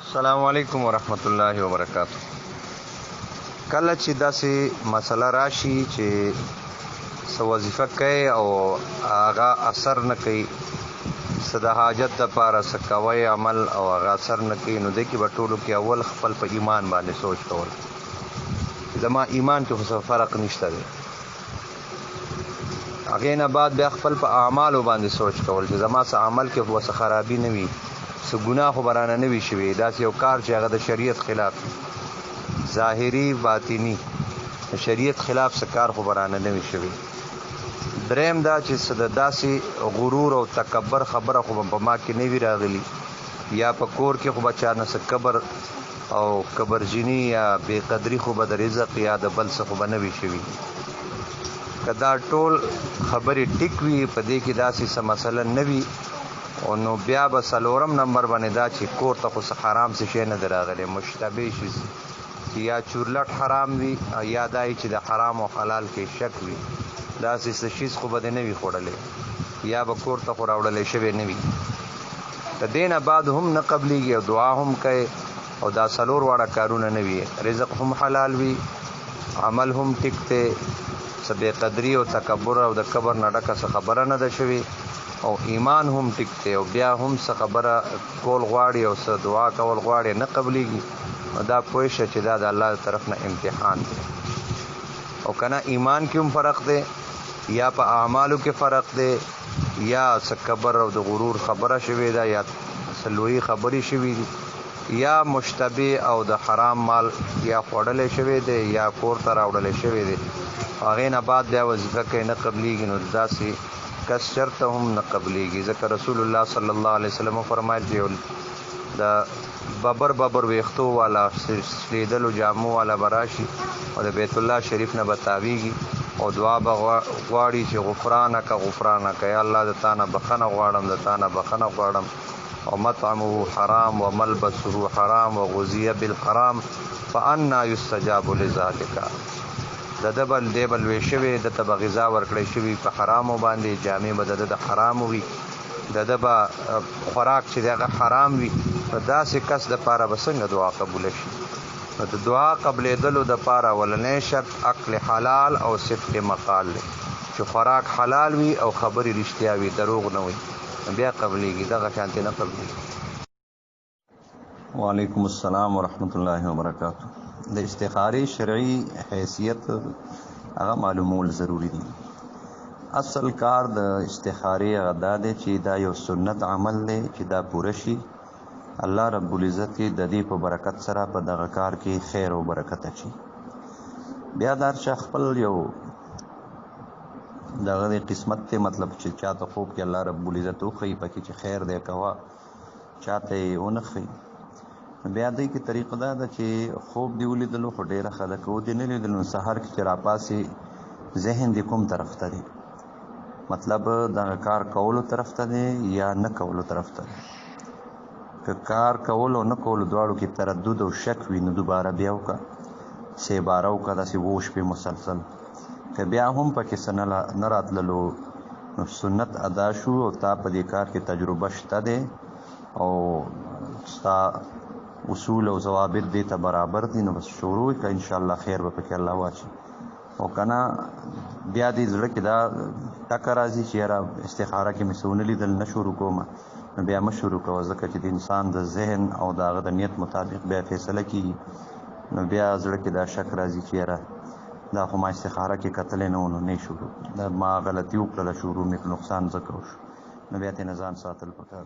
السلام علیکم ورحمت الله وبرکاتہ. کله چې داسې مسله راشي چې څه وظیفه کوي او هغه اثر نه کوي، څه د حاجت دپاره څه کوی عمل او هغه اثر نه کوي، نو دی کې به ټولو کې اول خپل په ایمان باندې سوچ کول. زما ایمان کې خو څه فرق نشته دی. هغې نه بعد بیا خپل په اعمالو باندې سوچ کول چې زما څه عمل کې خو څه خرابي نه وي، څه ګناه خو به رانه نه وي شوي، داسې یو کار چې هغه د شریعت خلاف ظاهري باطني د شریعت خلاف څه کار خو به رانه نه وي شوي. دریم دا چې څه د داسې غرور او تکبر خبره خو به په ما کې نه وي راغلي، یا په کور کې خو به چا نه څه کبر او کبرجني یا بې قدري خو به د رزق یا د بل څه خو به نه وي شوي. که دا ټول خبرې ټیک وي، په دې کې داسې څه مسله نه وي، او نو بیا به څلورم نمبر باندې دا چې کور ته خو څه حرام څه شی نه دی راغلی، مشتبه شي چې یا چورلټ حرام وي یا دا چې د حرام او حلال کې شک وي، داسې څه شیز خو به دې نه وي خوړلی یا به کور ته خو راوړلی شوی نه وي. د دې نه بعد هم نه قبلیږي او دعا هم کوي او دا څلور واړه کارونه نه وي، رزق هم حلال وي، عمل هم ټیک دی، څه بې قدري او تکبر او د کبر نه ډکه څه خبره نه ده شوې، او ایمان هم ټیک دی، او بیا هم څه خبره کول غواړي او څه دعا کول غواړي نه قبلیږي، نو دا پوه شه چې دا د الله طرف نه امتحان دی. او که نه ایمان کې هم فرق دی، یا په اعمالو کې فرق دی، یا څه کبر او د غرور خبره شوې ده، یا څه لویې خبرې شوي دي، یا مشتبه او د حرام مال یا خوړلی شوی دی یا کور ته راوړلی شوی دی، هغې نه بعد بیا وظیفه کوي نه قبلیږي، نو داسې کس چرته هم نه قبلیږي. ځکه رسول الله صلی الله علیه وسلم وفرمایل چې د ببر ویښتو والا سلیدلو جامو والا به راشي او د بیت الله شریف نه به تاویږي او دعا به غواړي چې غفرانک یا الله د تا نه بخښنه غواړم، د تا نه بخښنه غواړم، او مطعمه حرام و ملبسه حرام و غذیه بالحرام فانا یستجاب لذلک. د ده به دی به لوی شوی، د ته به غذا ورکړی شوي په حرامو باندې، جامې به د ده د حرامو وي، د ده به خوراک چې دی هغه حرام وي، نو داسې کس دپاره به څنګه دعا قبوله شي؟ نو د دعا قبلېدلو دپاره اولنی شرط عقل حلال او صدق مقال دی، چې خوراک حلال وي او خبرې رښتیا وي، دروغ نه وي، بیا قبلیږي، دغه شانتې نه قبلیږي. وعلیکم السلام ورحمت الله وبرکاتہ. د استخارې شرعي حیثیت هغه معلومول ضروری دي. اصل کار د استخارې هغه دا دی چې دا یو سنت عمل دی چې دا پوره شي، الله رب العزت د دې په برکت سره په دغه کار کې خیر او برکت اچي. بیا دا چې خپل یو دغه د قسمت ته مطلب چې چاته خوب کې الله رب العزت وښیي پکې چې خیر دی کوه، چاته یې ونه ښیي. بیا دی کې طریقه دا ده چې خوب دی ولیدلو خو ډېره ښه ده، که ودې نه لیدلو سحر کې چې راپاسې ذهن دې کوم طرف ته دی، مطلب دغه کار کولو طرف ته دی یا نه کولو طرف ته دی. که کار کولو او نه کولو دواړو کې تردد او شک وي نو دوباره بیا وکړه، سې باره وکړه، داسې وو شپې مسلسل. که بیا هم پکې څه نه راتللو نو سنت ادا شو او تا په دې کار کې تجربه شته دی او ستا اصول او ضوابط دې ته برابر دي، نو بس شروع وکړه، انشاءالله خیر به پکې الله واچي. او که نه بیا دې زړه کې دا ټکه راځي چې یاره استخاره کې مې څه ونه لیدل نه شروع کومه، نو بیا مه شروع کوه، ځکه چې د انسان د ذهن او د هغه د نیت مطابق بیا فیصله کېږي، نو بیا زړه کې دا شک راځي چې یاره دا خو ما استخاره کې کتلی نه و، نو نه شروع، دا ما غلطي وکړله، شروع مې نقصان ځکه وشو، نو بیا ترې نه ځان ساتل پکار.